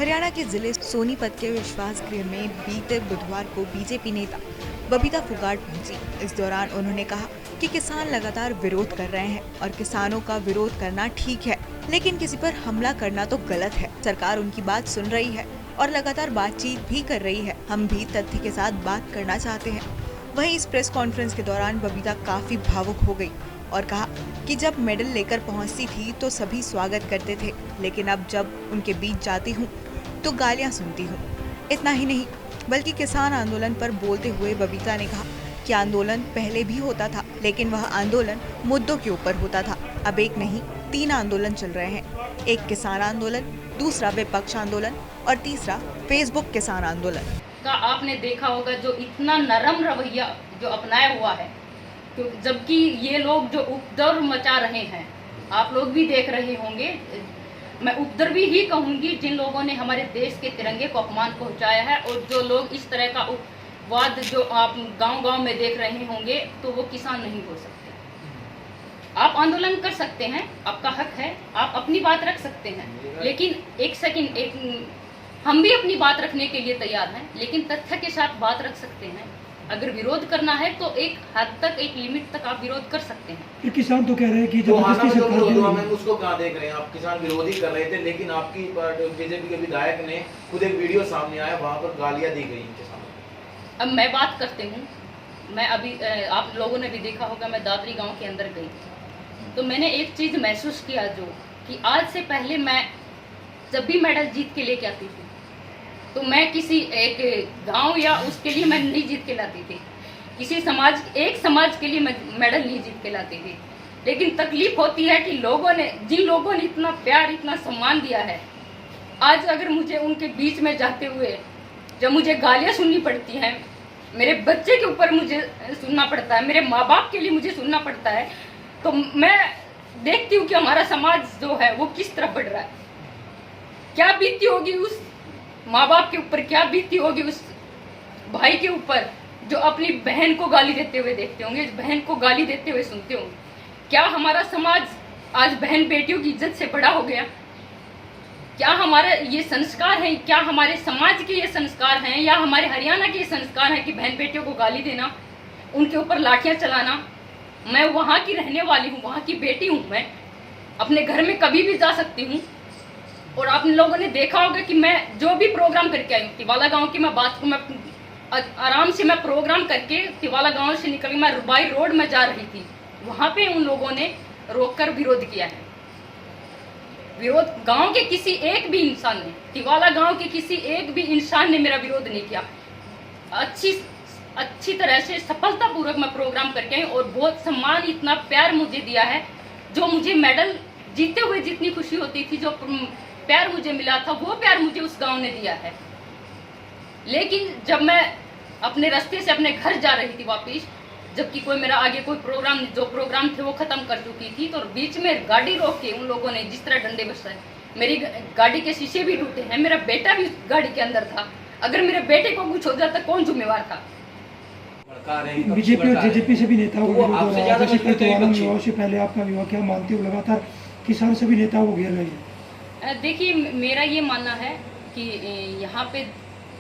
हरियाणा के जिले सोनीपत के विश्वास गृह में बीते बुधवार को बीजेपी नेता बबीता फुगाड़ पहुंची। इस दौरान उन्होंने कहा कि किसान लगातार विरोध कर रहे हैं और किसानों का विरोध करना ठीक है, लेकिन किसी पर हमला करना तो गलत है। सरकार उनकी बात सुन रही है और लगातार बातचीत भी कर रही है। हम भी तथ्य के साथ बात करना चाहते हैं। वहीं इस प्रेस कॉन्फ्रेंस के दौरान बबीता काफी भावुक हो गई और कहा कि जब मेडल लेकर पहुंचती थी तो सभी स्वागत करते थे, लेकिन अब जब उनके बीच जाती हूं तो गालियां सुनती हूं। इतना ही नहीं बल्कि किसान आंदोलन पर बोलते हुए बबीता ने कहा कि आंदोलन पहले भी होता था, लेकिन वह आंदोलन मुद्दों के ऊपर होता था। अब एक नहीं 3 आंदोलन चल रहे हैं, एक किसान आंदोलन, दूसरा विपक्ष आंदोलन और तीसरा फेसबुक किसान आंदोलन। का आपने देखा होगा जो इतना नरम रवैया जो अपनाया हुआ है, जबकि ये लोग जो उपद्रव मचा रहे हैं, आप लोग भी देख रहे होंगे। मैं उपद्रवी ही कहूंगी जिन लोगों ने हमारे देश के तिरंगे को अपमान पहुंचाया है, और जो लोग इस तरह का उपवाद जो आप गांव-गांव में देख रहे होंगे, तो वो किसान नहीं हो सकते। आप आंदोलन कर सकते हैं, आपका हक है, आप अपनी बात रख सकते हैं, लेकिन एक सेकंड, हम भी अपनी बात रखने के लिए तैयार हैं, लेकिन तथ्य के साथ बात रख सकते हैं। अगर विरोध करना है तो एक हद तक, एक लिमिट तक आप विरोध कर सकते हैं। फिर किसान तो कह रहे हैं कि उसको कहाँ देख रहे हैं आप? किसान विरोध ही कर रहे थे, लेकिन आपकी बीजेपी के विधायक ने खुद एक वीडियो सामने आया, वहाँ पर गालियाँ दी गई किसानों। अब मैं बात करती हूँ। मैं अभी आप लोगों ने भी देखा होगा, मैं दादरी गाँव के अंदर गई, तो मैंने एक चीज़ महसूस किया जो कि आज से पहले मैं जब भी मेडल जीत के लेके आती थी, तो मैं किसी एक गांव या उसके लिए मैं नहीं जीत के लाती थी, किसी समाज, एक समाज के लिए मैं मेडल नहीं जीत के लाती थी। लेकिन तकलीफ होती है कि जिन लोगों ने इतना प्यार, इतना सम्मान दिया है, आज अगर मुझे उनके बीच में जाते हुए जब मुझे गालियां सुननी पड़ती हैं, मेरे बच्चे के ऊपर मुझे सुनना पड़ता है, मेरे माँ बाप के लिए मुझे सुनना पड़ता है, तो मैं देखती हूँ कि हमारा समाज जो है वो किस तरफ बढ़ रहा है। क्या बीती होगी उस माँ बाप के ऊपर, क्या बीती होगी उस भाई के ऊपर जो अपनी बहन को गाली देते हुए देखते होंगे, बहन को गाली देते हुए सुनते होंगे। क्या हमारा समाज आज बहन बेटियों की इज्जत से बड़ा हो गया? क्या हमारा ये संस्कार है, क्या हमारे समाज के ये संस्कार हैं, या हमारे हरियाणा के ये संस्कार हैं कि बहन बेटियों को गाली देना, उनके ऊपर लाठियां चलाना? मैं वहाँ की रहने वाली हूँ, वहाँ की बेटी हूँ, मैं अपने घर में कभी भी जा सकती हूँ। और आप लोगों ने देखा होगा कि मैं जो भी प्रोग्राम करके आई हूँ, तिवाला गांव की मैं आराम से मैं प्रोग्राम करके तिवाला गांव से निकल मैं रुबाई रोड में जा रही थी, वहां पे उन लोगों ने रोककर विरोध किया है। विरोध गांव के किसी एक भी इंसान ने, तिवाला गांव के किसी एक भी इंसान ने मेरा विरोध नहीं किया। अच्छी तरह से सफलतापूर्वक मैं प्रोग्राम करके आई, और बहुत सम्मान, इतना प्यार मुझे दिया है। जो मुझे मेडल जीते हुए जितनी खुशी होती थी, जो प्यार मुझे मिला था, वो प्यार मुझे उस गांव ने दिया है। लेकिन जब मैं अपने रास्ते से अपने घर जा रही थी वापिस, जबकि कोई मेरा आगे कोई प्रोग्राम थे वो खत्म कर चुकी थी, तो बीच में गाड़ी रोक के उन लोगों ने जिस तरह डंडे बरसाए, मेरी गाड़ी के शीशे भी टूटे हैं, मेरा बेटा भी गाड़ी के अंदर था। अगर मेरे बेटे को कुछ हो जाता कौन जिम्मेवार था? बीजेपी और जेजेपी से भी नेताओं का विरोध हो रहा है, जैसे कि विवाह से पहले आपका विवाह, क्या मानते हो लगातार किसान सभी नेताओं को घेर रही है? देखिए, मेरा ये मानना है कि यहाँ पे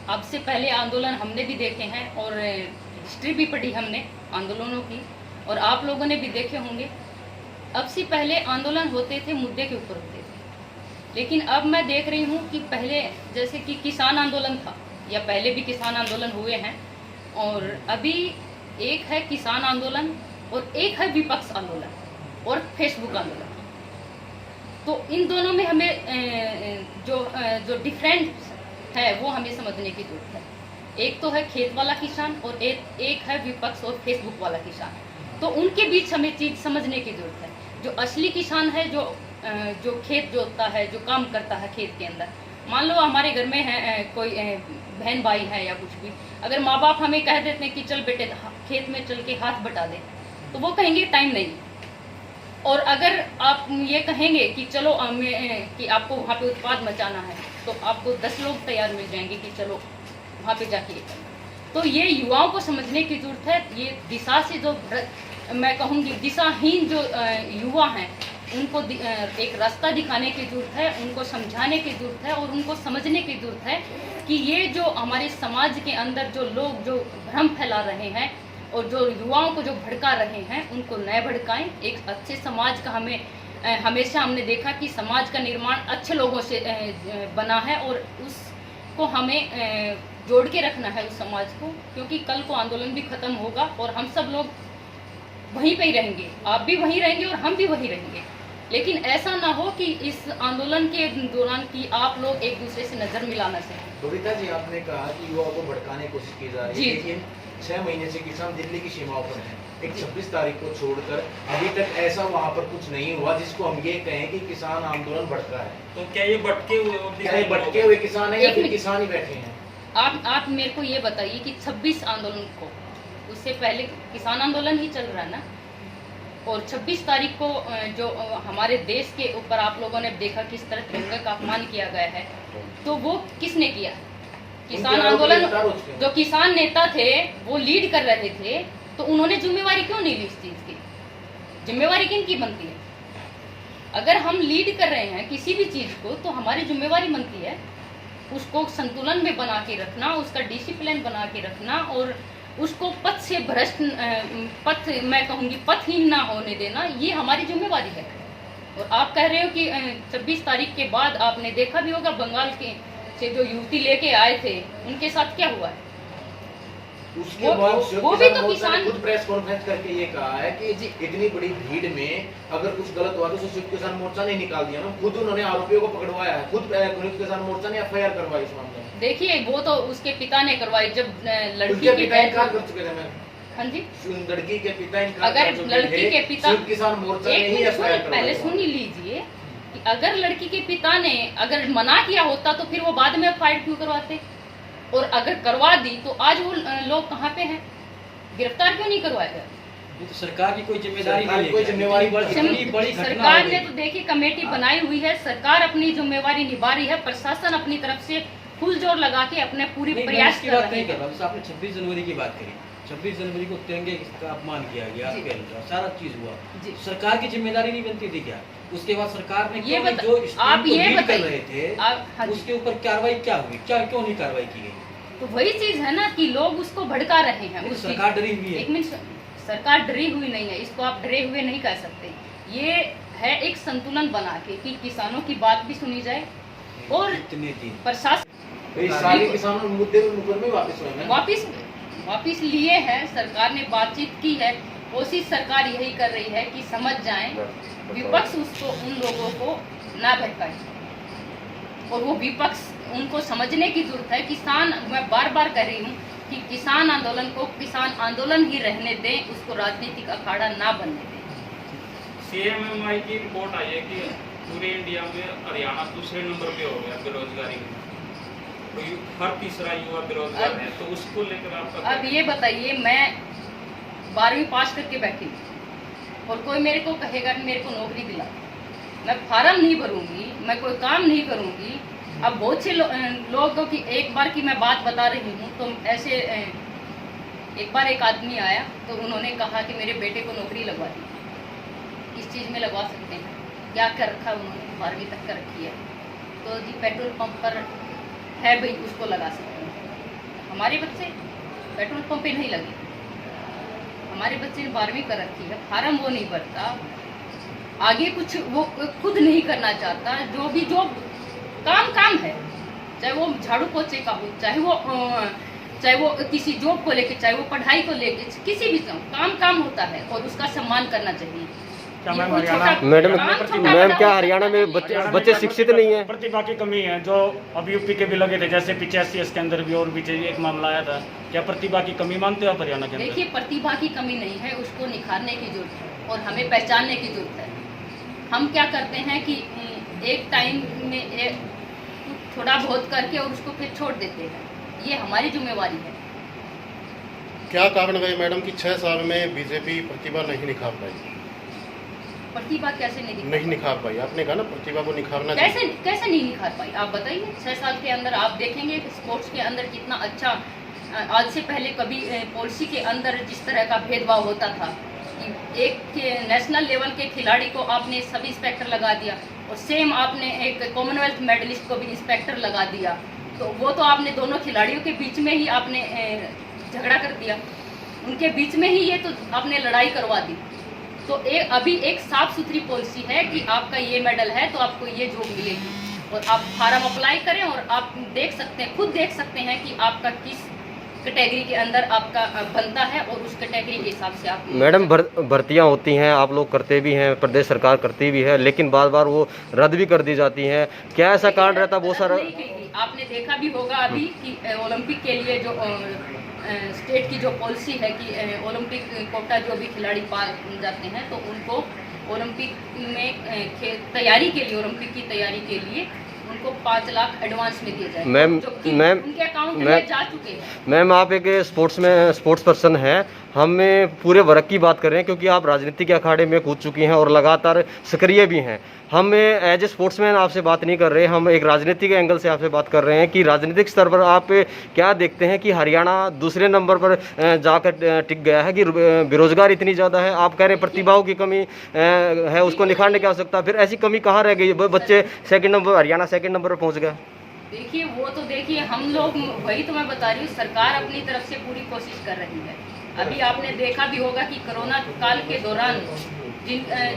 अब से पहले आंदोलन हमने भी देखे हैं, और हिस्ट्री भी पढ़ी हमने आंदोलनों की, और आप लोगों ने भी देखे होंगे। अब से पहले आंदोलन होते थे, मुद्दे के ऊपर होते थे, लेकिन अब मैं देख रही हूँ कि पहले जैसे कि किसान आंदोलन था, या पहले भी किसान आंदोलन हुए हैं, और अभी एक है किसान आंदोलन और एक है विपक्ष आंदोलन और फेसबुक आंदोलन। तो इन दोनों में हमें जो डिफरेंस है वो हमें समझने की जरूरत है। एक तो है खेत वाला किसान, और एक है विपक्ष और फेसबुक वाला किसान। तो उनके बीच हमें चीज़ समझने की जरूरत है। जो असली किसान है, जो खेत जोतता है, जो काम करता है खेत के अंदर, मान लो हमारे घर में है कोई बहन भाई है या कुछ भी, अगर माँ बाप हमें कह देते हैं कि चल बेटे खेत में चल के हाथ बटा दे, तो वो कहेंगे टाइम नहीं। और अगर आप ये कहेंगे कि चलो कि आपको वहाँ पे उत्पाद मचाना है, तो आपको 10 लोग तैयार मिल जाएंगे कि चलो वहाँ पे जाके ये करना। तो ये युवाओं को समझने की जरूरत है। ये दिशा से जो मैं कहूँगी दिशाहीन जो युवा हैं, उनको एक रास्ता दिखाने की ज़रूरत है, उनको समझाने की ज़रूरत है और उनको समझने की ज़रूरत है कि ये जो हमारे समाज के अंदर जो लोग जो भ्रम फैला रहे हैं और जो युवाओं को जो भड़का रहे हैं, उनको न भड़काएं। एक अच्छे समाज का हमेशा हमने देखा कि समाज का निर्माण अच्छे लोगों से बना है और उसको हमें जोड़ के रखना है उस समाज को, क्योंकि कल को आंदोलन भी ख़त्म होगा और हम सब लोग वहीं पे ही रहेंगे, आप भी वहीं रहेंगे और हम भी वहीं रहेंगे। लेकिन ऐसा ना हो कि इस आंदोलन के दौरान कि आप लोग एक दूसरे से नज़र मिलाना चाहें। बबीता जी, आपने कहा कि युवाओं को भड़काने की कोशिश की जा रही है, लेकिन 6 महीने से किसान दिल्ली की सीमाओं पर हैं। एक 26 तारीख को छोड़कर अभी तक ऐसा वहाँ पर कुछ नहीं हुआ जिसको हम ये कहें कि किसान आंदोलन भड़का है। तो क्या ये भटके हुए किसान है या फिर किसान ही बैठे हैं? आप मेरे को ये बताइए कि 26 आंदोलन को, उससे पहले किसान आंदोलन ही चल रहा है ना, और 26 तारीख को जो हमारे देश के ऊपर आप लोगों ने देखा किस तरह तिरंगे का अपमान किया गया है, तो वो किसने किया? किसान आंदोलन, जो किसान नेता थे वो लीड कर रहे थे, तो उन्होंने जिम्मेवारी क्यों नहीं ली इस चीज़ की? जिम्मेवारी किनकी बनती है? अगर हम लीड कर रहे हैं किसी भी चीज़ को तो हमारी जिम्मेवारी बनती है उसको संतुलन में बना के रखना, उसका डिसिप्लिन बना के रखना और उसको पथ से भ्रष्ट मैं कहूँगी पथहीन ना होने देना, ये हमारी जिम्मेवारी है। और आप कह रहे हो कि 26 तारीख के बाद आपने देखा भी होगा बंगाल के से जो युवती लेके आए थे उनके साथ क्या हुआ है। उसके बाद वो भी तो किसान खुद प्रेस कॉन्फ्रेंस करके ये कहा है कि इतनी बड़ी भीड़ में अगर कुछ गलत हुआ तो संयुक्त किसान मोर्चा ने निकाल दिया ना, खुद उन्होंने आरोपियों को पकड़वाया है, खुद संयुक्त किसान मोर्चा ने एफआईआर करवाई इस मामले में। देखिए वो तो उसके पिता ने करवाई जब लड़की के पिता इनकार कर चुके थे। हाँ जी, लड़की के पिता इनकार अगर कर चुके थे, लड़की के पिता संयुक्त किसान मोर्चा ने ही एफआईआर करवाई। पहले सुन लीजिए कि अगर लड़की के पिता ने अगर मना किया होता तो फिर वो बाद में एफआईआर क्यों करवाते, और अगर करवा दी तो आज वो लोग कहाँ पे हैं, गिरफ्तार क्यों नहीं करवाया गया? तो सरकार की कोई जिम्मेदारी नहीं है, कोई जिम्मेवारी बड़ी सरकार ने तो देखिए कमेटी बनाई हुई है, सरकार अपनी जिम्मेवारी निभा रही है, प्रशासन अपनी तरफ से फुल जोर लगा के अपने पूरी प्रयास कर रहे हैं। आपने 26 जनवरी की बात करी, 26 जनवरी को तिरंगे का अपमान किया गया, सारा चीज हुआ, सरकार की जिम्मेदारी नहीं बनती थी क्या? उसके बाद सरकार ने जो आप ये कर रहे थे उसके ऊपर कार्रवाई क्या हुई, क्यों नहीं कार्रवाई की गई? तो वही चीज है ना कि लोग उसको भड़का रहे हैं। सरकार डरी हुई है। एक मिनट, सरकार डरी हुई नहीं है, इसको आप डरे हुए नहीं कह सकते। ये है एक संतुलन बना के कि किसानों की बात भी सुनी जाए और प्रशासन सारे किसानों मुद्दे पर मुकदमे वापिस लिए हैं। सरकार ने बातचीत की है, कोशिश सरकार यही कर रही है कि समझ जाएं, विपक्ष उसको उन लोगों को ना भड़काए और वो विपक्ष उनको समझने की जरूरत है। किसान, मैं बार बार कह रही हूँ कि किसान आंदोलन को किसान आंदोलन ही रहने दें, उसको राजनीतिक अखाड़ा ना बनने दें। CMMI की रिपोर्ट आई है कि पूरे इंडिया में हरियाणा दूसरे नंबर पे हो गया बेरोजगारी में, तो हर तीसरा युवा बेरोजगार है, तो उसको लेकर आपका अब ये बताइए, मैं 12वीं पास करके बैठी हूँ और कोई मेरे को कहेगा कि मेरे को नौकरी दिला, मैं फार्म नहीं भरूंगी, मैं कोई काम नहीं करूंगी। अब बहुत से लोगों की एक बार की मैं बात बता रही हूँ, तो ऐसे एक बार एक आदमी आया तो उन्होंने कहा कि मेरे बेटे को नौकरी लगवा दी। किस चीज़ में लगवा सकते हैं, क्या कर रखा उन्होंने, 12वीं तक कर रखी है, तो जी पेट्रोल पंप पर है भाई, उसको लगा सकते हैं। हमारे बच्चे पेट्रोल पंप पे नहीं लगे, हमारे बच्चे ने 12वीं कर रखी है, फार्म वो नहीं भरता, आगे कुछ वो खुद नहीं करना चाहता। जो काम है, चाहे वो झाड़ू पोछे का हो, चाहे वो किसी जॉब को लेके, चाहे वो पढ़ाई को लेके, किसी भी काम होता है और उसका सम्मान करना चाहिए। मैम क्या हरियाणा में बच्चे शिक्षित नहीं है? प्रतिभा की कमी है, जो अभी यूपी के भी लगे थे, जैसे 85 के अंदर भी और भी एक मामला आया था। क्या प्रतिभा की कमी मानते हो आप हरियाणा के अंदर? देखिए, प्रतिभा की कमी नहीं है, उसको निखारने की जरूरत है और हमें पहचानने की जरूरत है। हम क्या करते हैं कि एक टाइम में थोड़ा बहुत करके और उसको फिर छोड़ देते हैं, ये हमारी जिम्मेवारी है। क्या कारण रहे मैडम कि 6 साल में बीजेपी प्रतिभा नहीं निखार पाई? प्रतिभा कैसे नहीं निखार पाई? आपने कहा ना प्रतिभा को निखारना कैसे नहीं निखार पाई, आप बताइए। 6 साल के अंदर आप देखेंगे स्पोर्ट्स के अंदर कितना अच्छा, आज से पहले कभी पॉलिसी के अंदर जिस तरह का भेदभाव होता था कि एक नेशनल लेवल के खिलाड़ी को आपने सब इंस्पेक्टर लगा दिया और सेम आपने एक कॉमनवेल्थ मेडलिस्ट को भी इंस्पेक्टर लगा दिया, तो वो तो आपने दोनों खिलाड़ियों के बीच में ही आपने झगड़ा कर दिया, उनके बीच में ही ये तो आपने लड़ाई करवा दी। तो अभी एक साफ सुथरी पॉलिसी है कि आपका ये मेडल है तो आपको ये जॉब मिलेगी, और आप फार्म अप्लाई करें और आप देख सकते हैं, खुद देख सकते हैं कि आपका किस कैटेगरी के अंदर आपका बनता है और उस कैटेगरी के हिसाब से आप। मैडम भर्तियां होती हैं, आप लोग करते भी हैं, प्रदेश सरकार करती भी है, लेकिन बार बार वो रद्द भी कर दी जाती हैं, क्या ऐसा कांड रहता बहुत सारा? आपने देखा भी होगा अभी कि ओलंपिक के लिए जो स्टेट की जो पॉलिसी है कि ओलंपिक कोटा जो भी खिलाड़ी पा जाते हैं तो उनको ओलंपिक में तैयारी के लिए, ओलंपिक की तैयारी के लिए उनको 5 लाख एडवांस में दिए जाए। मैम उनके अकाउंट में जा चुके हैं। मैम आप एक स्पोर्ट्स पर्सन हैं, हमें पूरे वर्ग की बात कर रहे हैं क्योंकि आप राजनीति के अखाड़े में कूद चुकी हैं और लगातार सक्रिय भी हैं। हम एज ए स्पोर्ट्समैन आपसे बात नहीं कर रहे, हम एक राजनीतिक एंगल से आपसे बात कर रहे हैं कि राजनीतिक स्तर पर आप क्या देखते हैं कि हरियाणा दूसरे नंबर पर जाकर टिक गया है, कि बेरोजगार इतनी ज़्यादा है, आप कह रहे हैं प्रतिभाओं की कमी है, उसको निखारने की आवश्यकता, फिर ऐसी कमी कहाँ रह गई? बच्चे second number, Haryana second number पर पहुँच गया। देखिए वो तो देखिए हम लोग, वही तो मैं बता रही हूँ, सरकार अपनी तरफ से पूरी कोशिश कर रही है। अभी आपने देखा भी होगा कि कोरोना काल के दौरान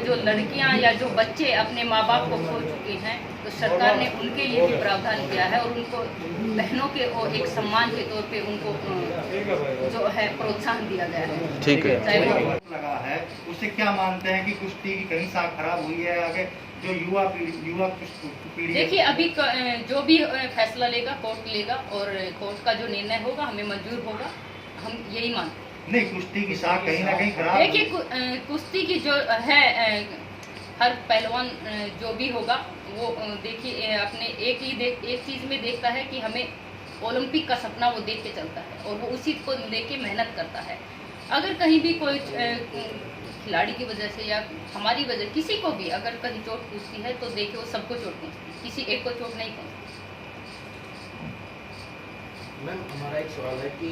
जो लड़कियां या जो बच्चे अपने माँ बाप को खो चुके हैं, तो सरकार ने उनके लिए भी प्रावधान किया है और उनको बहनों के और एक सम्मान के तौर पे उनको जो है प्रोत्साहन दिया गया है। ठीक है। लगा है उससे क्या मानते हैं कि कुश्ती की कहीं साख खराब हुई है? आगे जो युवा पीढ़ी, देखिए अभी जो भी फैसला लेगा कोर्ट लेगा और कोर्ट का जो निर्णय होगा हमें मंजूर होगा, हम यही मानते हैं। नहीं, कुश्ती की साख कहीं ना कहीं खराब। देखिए कुश्ती की जो है हर पहलवान जो भी होगा वो देखिए अपने एक चीज़ में देखता है कि हमें ओलंपिक का सपना वो देख के चलता है और वो उसी को देख के मेहनत करता है। अगर कहीं भी कोई खिलाड़ी की वजह से या हमारी वजह, किसी को भी अगर कहीं चोट पहुँचती है तो देखिए वो सबको चोट पहुँचती है, किसी एक को चोट नहीं पहुँचती। मैम हमारा एक सवाल है कि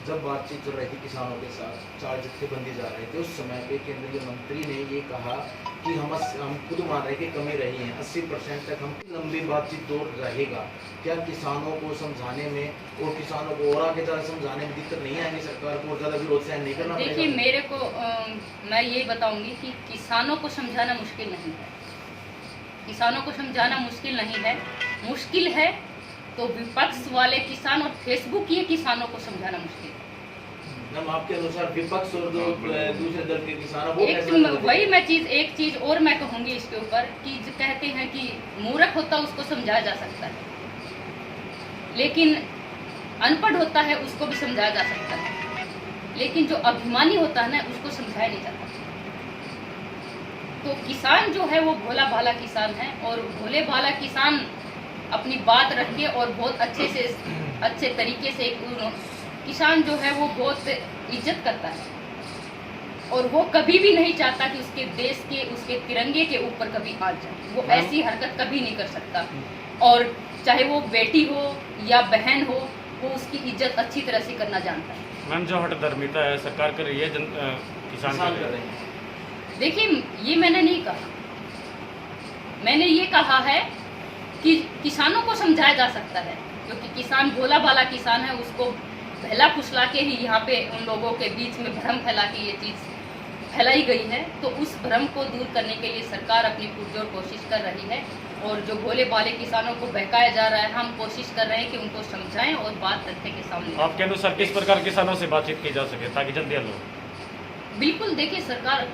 जब बातचीत चल रही थी किसानों के साथ, 4 जत्थेबंदी जा रहे थे, उस समय पे केंद्रीय मंत्री ने ये कहा कि हम खुद मान रहे कि कमी रही है 80% तक, हम लंबी बातचीत दौर रहेगा। क्या किसानों को समझाने में और किसानों को और आगे ज़्यादा समझाने में दिक्कत नहीं आएगी? सरकार को ज़्यादा विरोध सहन नहीं करना पड़ेगा? देखिए मेरे को मैं ये बताऊंगी कि किसानों को समझाना मुश्किल नहीं है, किसानों को समझाना मुश्किल नहीं है। मुश्किल है तो विपक्ष वाले किसान और फेसबुक ये किसानों को समझाना मुश्किल है। मैम आपके अनुसार विपक्ष और जो दूसरे दल के किसान वो वही मैं एक चीज और मैं कहूँगी इसके ऊपर कि जो कहते हैं कि मूर्ख होता उसको समझाया जा सकता है, लेकिन अनपढ़ होता है उसको भी समझाया जा सकता है, लेकिन जो अभिमानी होता है ना उसको समझाया नहीं जाता। तो किसान जो है वो भोला भाला किसान है और भोले भाला किसान अपनी बात रख के और बहुत अच्छे तरीके से किसान जो है वो बहुत इज्जत करता है और वो कभी भी नहीं चाहता कि उसके देश के, उसके तिरंगे के ऊपर कभी आ जाए। वो ऐसी हरकत कभी नहीं कर सकता, और चाहे वो बेटी हो या बहन हो, वो उसकी इज्जत अच्छी तरह से करना जानता है। मैम जो हठधर्मिता है सरकार कर रही है, किसान कर रहे हैं। देखिए ये मैंने नहीं कहा, मैंने ये कहा है कि किसानों को समझाया जा सकता है, क्योंकि किसान भोला भाला किसान है, उसको पहला फुसला के ही यहाँ पे उन लोगों के बीच में भ्रम फैला के ये चीज़ फैलाई गई है। तो उस भ्रम को दूर करने के लिए सरकार अपनी पुरजोर कोशिश कर रही है, और जो भोले भाले किसानों को बहकाया जा रहा है, हम कोशिश कर रहे हैं कि उनको समझाएं और बात तथ्य के सामने। आपके अनुसार किस प्रकार किसानों से बातचीत की जा सके ताकि जल्दी हल हो? बिल्कुल, देखिए सरकार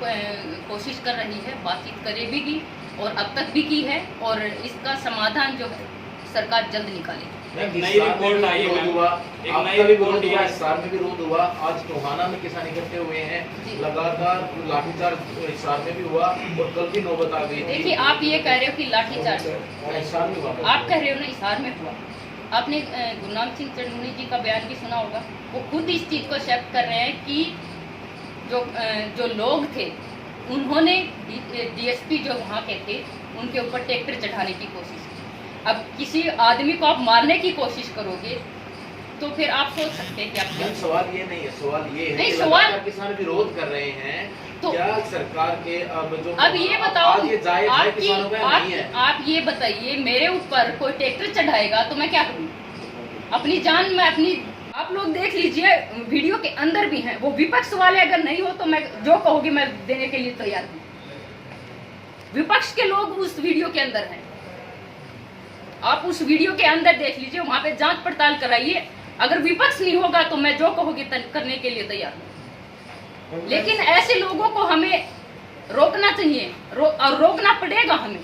कोशिश कर रही है, बातचीत करेगी और अब तक भी की है, और इसका समाधान जो है सरकार जल्द निकालेगी। नई रिपोर्ट आई है, एक नई रिपोर्ट आई है, हिसार में भी विरोध हुआ, आज टोहाना में किसान इकट्ठे हुए हैं, लगातार लाठीचार्ज हिसार में भी हुआ और कल की नौबत आ गई। देखिए आप ये कह रहे हो कि लाठीचार्ज हिसार में हुआ, आप कह रहे हो ना हिसार में हुआ, आपने गुरनाम सिंह चंदूनी जी का बयान भी सुना होगा, वो खुद इस चीज़ को एक्सेप्ट कर रहे हैं कि जो लोग थे उन्होंने डीएसपी जो वहाँ के थे उनके ऊपर ट्रैक्टर चढ़ाने की कोशिश की। अब किसी आदमी को आप मारने की कोशिश करोगे तो फिर आप सोच सकते हैं कि आप क्या। सवाल ये नहीं है, सवाल ये है नहीं, कि सवाल लगातार किसान विरोध कर रहे हैं, तो क्या सरकार के अब ये बताओ, आज ये जायज है किसानों का नहीं है? आप ये बताइए, मेरे ऊपर कोई ट्रैक्टर चढ़ाएगा तो मैं क्या करूँ? अपनी जान में अपनी, आप लोग देख लीजिए वीडियो के अंदर भी हैं, वो विपक्ष वाले अगर नहीं हो तो मैं जो कहोगे मैं देने के लिए तैयार हूँ। विपक्ष के लोग उस वीडियो के अंदर हैं, आप उस वीडियो के अंदर देख लीजिए, वहां पे जांच पड़ताल कराइए। अगर विपक्ष नहीं होगा तो मैं जो कहोगे करने के लिए तैयार हूँ। लेकिन ऐसे लोगों को हमें रोकना चाहिए, और रोकना पड़ेगा हमें।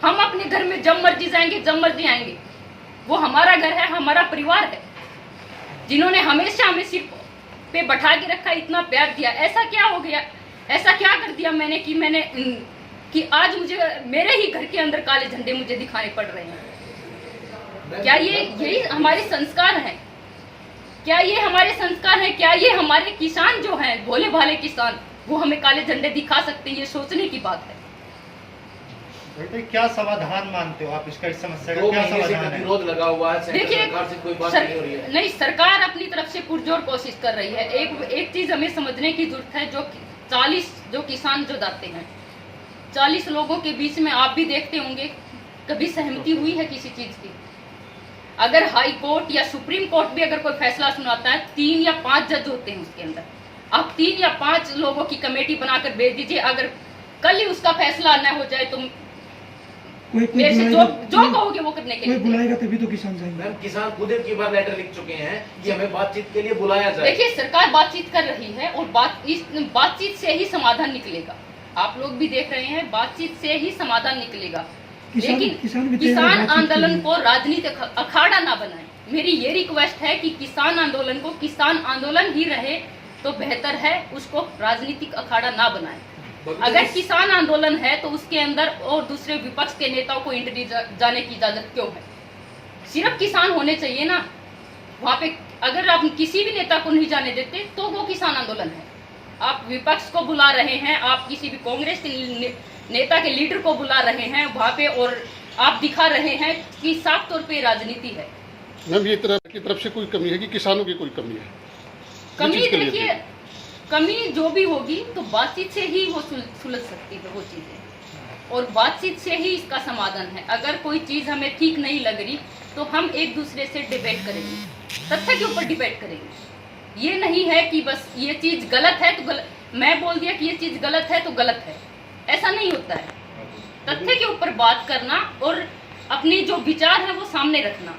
हम अपने घर में जब मर्जी जाएंगे, जब मर्जी आएंगे, वो हमारा घर है, हमारा परिवार है, जिन्होंने हमेशा हमें सिर पे बैठा के रखा, इतना प्यार दिया। ऐसा क्या हो गया, ऐसा क्या कर दिया मैंने कि आज मुझे मेरे ही घर के अंदर काले झंडे मुझे दिखाने पड़ रहे हैं? क्या ये यही हमारे संस्कार हैं? क्या ये हमारे संस्कार हैं? क्या ये हमारे किसान जो हैं, भोले भाले किसान, वो हमें काले झंडे दिखा सकते हैं? ये सोचने की बात है। बेटे क्या समाधान मानते हो आप इसका, इस समस्या का क्या समाधान है? विरोध लगा हुआ है, देखिए सरकार से कोई बात नहीं हो रही है। नहीं, सरकार अपनी तरफ से पुरजोर कोशिश कर रही है। एक चीज हमें समझने की जरूरत है, जो 40 जो किसान जो जाते हैं, 40 लोगों के बीच में आप भी देखते होंगे, कभी सहमति हुई है किसी चीज की? अगर हाई कोर्ट या सुप्रीम कोर्ट भी अगर कोई फैसला सुनाता है, 3 या 5 जज होते हैं उसके अंदर। आप 3 या 5 लोगों की कमेटी बनाकर भेज दीजिए, अगर कल ही उसका फैसला न हो जाए तो मेरे से जो कहोगे वो करने के लिए बुलाएगा, तभी तो किसान जाएंगे। मैम, किसान खुद एक बार लेटर लिख चुके हैं कि हमें बातचीत के लिए बुलाया जाए। देखिए, सरकार बातचीत कर रही है, और बातचीत से ही समाधान निकलेगा। आप लोग भी देख रहे हैं, बातचीत से ही समाधान निकलेगा। लेकिन किसान आंदोलन को राजनीतिक अखाड़ा ना बनाए। मेरी ये रिक्वेस्ट है कि किसान आंदोलन को किसान आंदोलन ही रहे तो बेहतर है, उसको राजनीतिक अखाड़ा ना बनाए। अगर किसान आंदोलन है तो उसके अंदर और दूसरे विपक्ष के नेताओं को एंट्री जाने की इजाजत क्यों है? सिर्फ किसान होने चाहिए ना वहाँ पे। अगर आप किसी भी नेता को नहीं जाने देते तो वो किसान आंदोलन है। आप विपक्ष को बुला रहे हैं, आप किसी भी कांग्रेस के नेता के लीडर को बुला रहे हैं वहाँ पे, और आप दिखा रहे हैं कि साफ तौर पे राजनीति है। मैम, ये तरफ से कोई कमी है कि किसानों की कोई कमी है? कमी देखिए, कमी जो भी होगी तो बातचीत से ही वो सुलझ सकती है वो चीज़ें, और बातचीत से ही इसका समाधान है। अगर कोई चीज़ हमें ठीक नहीं लग रही तो हम एक दूसरे से डिबेट करेंगे, तथ्य के ऊपर डिबेट करेंगे। ये नहीं है कि बस ये चीज़ गलत है तो गलत, मैं बोल दिया कि ये चीज़ गलत है तो गलत है, ऐसा नहीं होता है। तथ्य के ऊपर बात करना और अपने जो विचार है वो सामने रखना।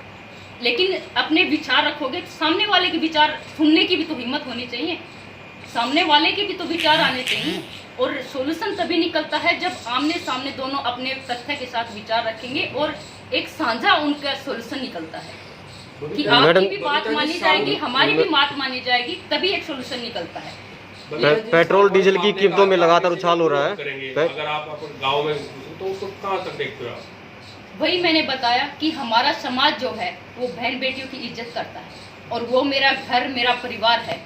लेकिन अपने विचार रखोगे तो सामने वाले के विचार सुनने की भी तो हिम्मत होनी चाहिए, सामने वाले के भी तो विचार आने चाहिए। और सॉल्यूशन तभी निकलता है जब आमने सामने दोनों अपने तथ्य के साथ विचार रखेंगे और एक साझा उनका सॉल्यूशन निकलता है कि आपकी भी बात मानी जाएगी, हमारी भी बात मानी जाएगी, तभी एक सॉल्यूशन निकलता है। पेट्रोल डीजल की कीमतों में लगातार उछाल हो रहा है। अगर आप गाँव में तो उसको कहाँ तक देखते हो आप? वही मैंने बताया कि हमारा समाज जो है वो बहन बेटियों की इज्जत करता है, और वो मेरा घर, मेरा परिवार है,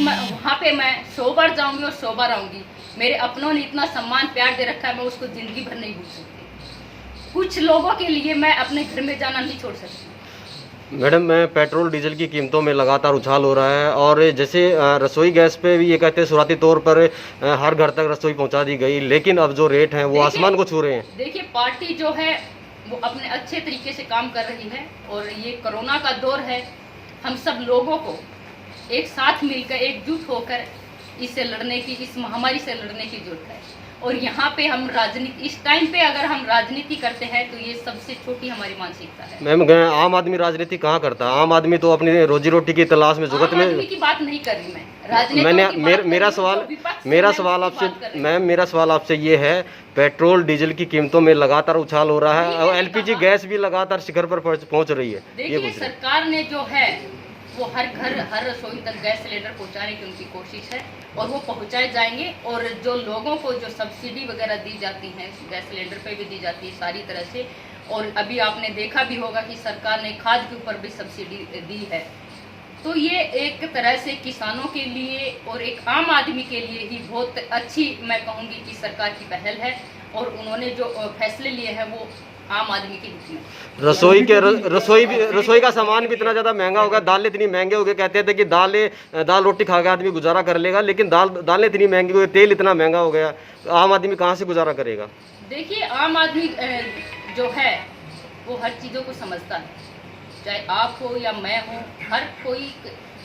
वहाँ पे मैं 100 बार जाऊंगी और 100 बार आऊंगी। मेरे अपनों ने इतना सम्मान प्यार दे रखा है, मैं उसको जिंदगी भर नहीं भूल सकती। कुछ लोगों के लिए मैं अपने घर में जाना नहीं छोड़ सकती। मैडम, पेट्रोल डीजल की कीमतों में लगातार उछाल हो रहा है, और जैसे रसोई गैस पे भी ये कहते हैं शुरुआती तौर पर हर घर तक रसोई पहुंचा दी गई, लेकिन अब जो रेट हैं वो आसमान को छू रहे हैं। देखिए, पार्टी जो है वो अपने अच्छे तरीके से काम कर रही है, और ये कोरोना का दौर है, हम सब लोगों को एक साथ मिलकर एकजुट होकर इससे लड़ने की, इस महामारी से लड़ने की जरूरत है। और यहाँ पे हम राजनीति, इस टाइम पे अगर हम राजनीति करते हैं तो ये सबसे छोटी हमारी मानसिकता है। मैम, आम आदमी राजनीति कहाँ करता है? आम आदमी तो अपनी रोजी रोटी की तलाश में जुगत में। आदमी की बात नहीं कर रही मैं, राजनीति मेरा सवाल आपसे ये है, पेट्रोल डीजल की कीमतों में लगातार उछाल हो रहा है और एलपीजी गैस भी लगातार शिखर पर पहुंच रही है। देखिए, सरकार ने जो है वो हर घर, हर रसोई तक गैस सिलेंडर पहुंचाने की उनकी कोशिश है, और वो पहुंचाए जाएंगे। और जो लोगों को जो सब्सिडी वगैरह दी जाती है, गैस सिलेंडर पे भी दी जाती है सारी तरह से। और अभी आपने देखा भी होगा कि सरकार ने खाद के ऊपर भी सब्सिडी दी है। तो ये एक तरह से किसानों के लिए और एक आम आदमी के लिए ही बहुत अच्छी, मैं कहूँगी कि सरकार की पहल है, और उन्होंने जो फैसले लिए हैं वो आम आदमी के हित में। रसोई का सामान भी इतना ज़्यादा महंगा हो गया, दालें इतनी महंगे हो गए, कहते थे कि दाल रोटी खा के आदमी गुजारा कर लेगा, लेकिन दालें इतनी महंगी हो गई, तेल इतना महंगा हो गया, आम आदमी कहाँ से गुजारा करेगा? देखिए, आम आदमी जो है वो हर चीज़ों को समझता है, चाहे आप हो या मैं हो, हर कोई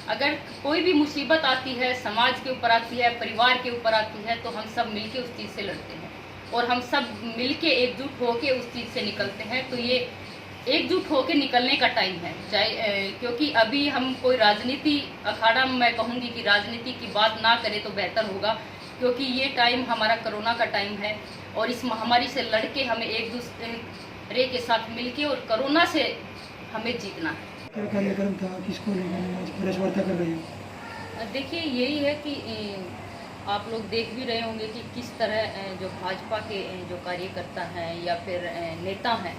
अगर कोई भी मुसीबत आती है, समाज के ऊपर आती है, परिवार के ऊपर आती है, तो हम सब मिलके उस चीज़ से लड़ते हैं और हम सब मिलके एकजुट होके उस चीज़ से निकलते हैं। तो ये एकजुट होके निकलने का टाइम है, चाहे क्योंकि अभी हम कोई राजनीति अखाड़ा, मैं कहूँगी कि राजनीति की बात ना करें तो बेहतर होगा, क्योंकि ये टाइम हमारा कोरोना का टाइम है और इस महामारी से लड़के हमें एक दूसरे के साथ मिलके और कोरोना से हमें जीतना है। क्या कार्यक्रम था, किसको लेकर आज प्रेस वार्ता कर रही हो? देखिए, यही है कि आप लोग देख भी रहे होंगे कि किस तरह जो भाजपा के जो कार्यकर्ता हैं या फिर नेता हैं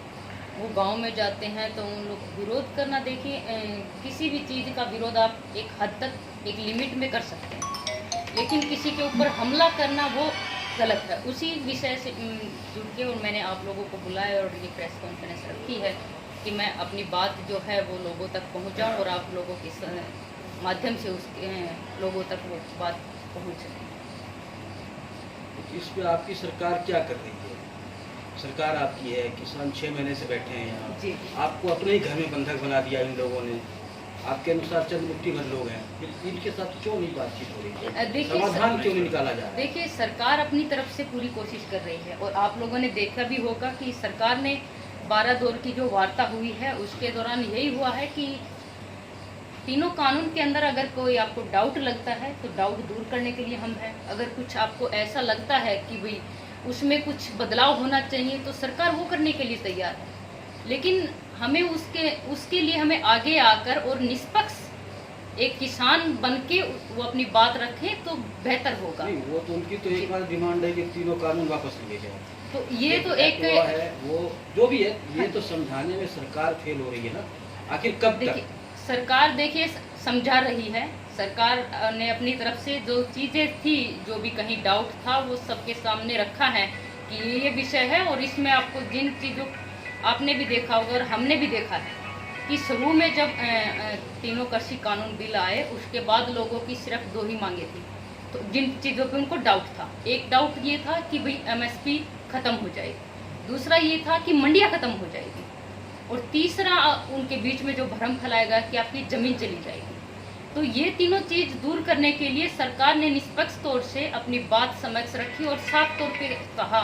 वो गांव में जाते हैं तो उन लोग विरोध करना। देखिए, किसी भी चीज़ का विरोध आप एक हद तक एक लिमिट में कर सकते हैं, लेकिन किसी के ऊपर हमला करना वो गलत है। उसी विषय से जुड़ के और मैंने आप लोगों को बुलाया और ये प्रेस कॉन्फ्रेंस रखी है कि मैं अपनी बात जो है वो लोगों तक पहुंचाऊं और आप लोगों के माध्यम से उसके लोगों तक वो बात पहुंच सके। इस पे आपकी सरकार क्या कर रही है? सरकार आपकी है, किसान 6 महीने से बैठे हैं यहाँ, जी। आपको अपने ही घर में बंधक बना दिया इन लोगों ने, आपके अनुसार चंद मुट्ठी भर लोग हैं, इनके साथ क्यों नहीं बातचीत हो रही है? समाधान क्यों नहीं निकाला जा रहा है? देखिए, सरकार अपनी तरफ से पूरी कोशिश कर रही है और आप लोगों ने देखा भी होगा कि सरकार ने 12 दौर की जो वार्ता हुई है उसके दौरान यही हुआ है कि तीनों कानून के अंदर अगर कोई आपको डाउट लगता है तो डाउट दूर करने के लिए हम हैं। अगर कुछ आपको ऐसा लगता है कि भाई उसमें कुछ बदलाव होना चाहिए तो सरकार वो करने के लिए तैयार है, लेकिन हमें उसके लिए हमें आगे आकर और निष्पक्ष एक किसान बनके वो अपनी बात रखे तो बेहतर होगा। नहीं, वो तो उनकी तो एक बार डिमांड है कि तीनों कानून वापस लिए जाए। तो ये तो एक है, वो जो भी है, ये तो समझाने में सरकार फेल हो रही है ना। आखिर कब तक? सरकार देखिए समझा रही है, सरकार ने अपनी तरफ से जो चीज़ें थी, जो भी कहीं डाउट था वो सबके सामने रखा है कि ये विषय है। और इसमें आपको जिन चीज़ों आपने भी देखा होगा और हमने भी देखा है कि शुरू में जब तीनों कृषि कानून बिल आए उसके बाद लोगों की सिर्फ 2 ही मांगे थी, तो जिन चीज़ों पे उनको डाउट था। एक डाउट ये था कि भाई MSP ख़त्म हो जाएगी, दूसरा ये था कि मंडियाँ ख़त्म हो जाएगी, और तीसरा उनके बीच में जो भ्रम फैलाएगा कि आपकी ज़मीन चली जाएगी। तो ये तीनों चीज़ दूर करने के लिए सरकार ने निष्पक्ष तौर से अपनी बात समक्ष रखी और साफ तौर पे कहा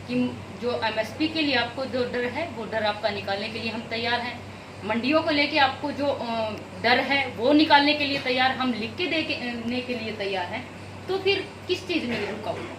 कि जो MSP के लिए आपको जो डर है वो डर आपका निकालने के लिए हम तैयार हैं। मंडियों को लेके आपको जो डर है वो निकालने के लिए तैयार, हम लिख के देने के लिए तैयार हैं। तो फिर किस चीज़ में रुका हुआ?